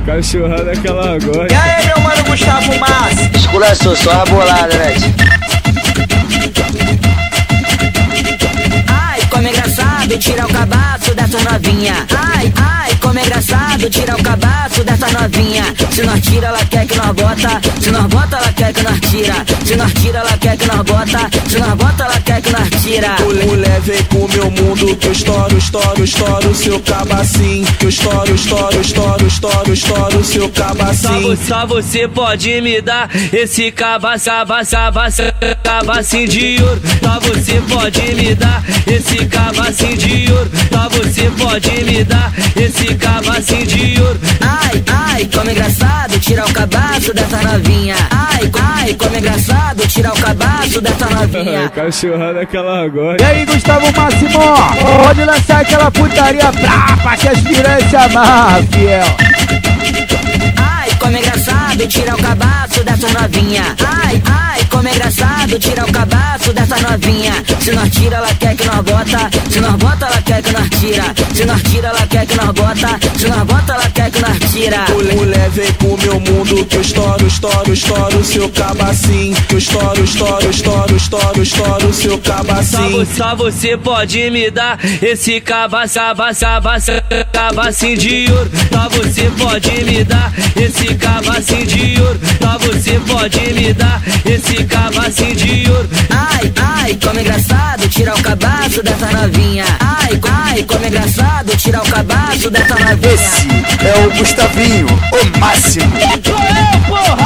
Cachorrada daquela agora. E aí, meu mano Gustavo Massa? Esculaçou, só a bolada, né? Ai, como é engraçado tirar o cabaço dessa novinha. Ai, ai, como é engraçado tirar o cabaço dessa novinha. Se nós tira, ela quer que nós bota. Se nós bota, ela quer que nós tira. Se nós tira, ela quer que nós bota. Se nós bota, ela quer que nós tira. Mulher, vem pro meu mundo que eu estouro o seu cabacinho. Que eu estouro o seu cabacinho. Só você pode me dar esse cabacinho de ouro. Só você pode me dar esse cabacinho de ouro. Só você pode me dar esse cabacinho de ouro. Ai, ai, como é engraçado tirar o cabaço dessa novinha. Ai, ai, como é engraçado tirar o cabaço dessa novinha. Cachorrada daquela agora. E aí, Gustavo Máximo? Pode lançar aquela putaria braba que as piranhas se amarram, fiel. Ai, como é engraçado tirar o cabaço dessa novinha. Ai, ai, como é engraçado tirar o cabaço dessa novinha. Se nós tira, ela quer que nós bota. Se nós bota, ela quer que nós tira. Se nós tira, ela quer que nós bota. Se nós bota, ela quer que nós tira. Mulher, vem pro meu mundo que eu estouro o seu cabacinho. Que eu estouro o seu cabacinho. Só você pode me dar esse cabacinho de ouro. Só você pode me dar esse cabacinho de ouro. Só você pode me dar esse cabacinho de ouro. Ai, ai, como é engraçado tirar o cabaço dessa novinha. Ai, ai, como é engraçado tirar o cabaço dessa novinha. Esse é o Gustavinho, o máximo. Sou eu, porra!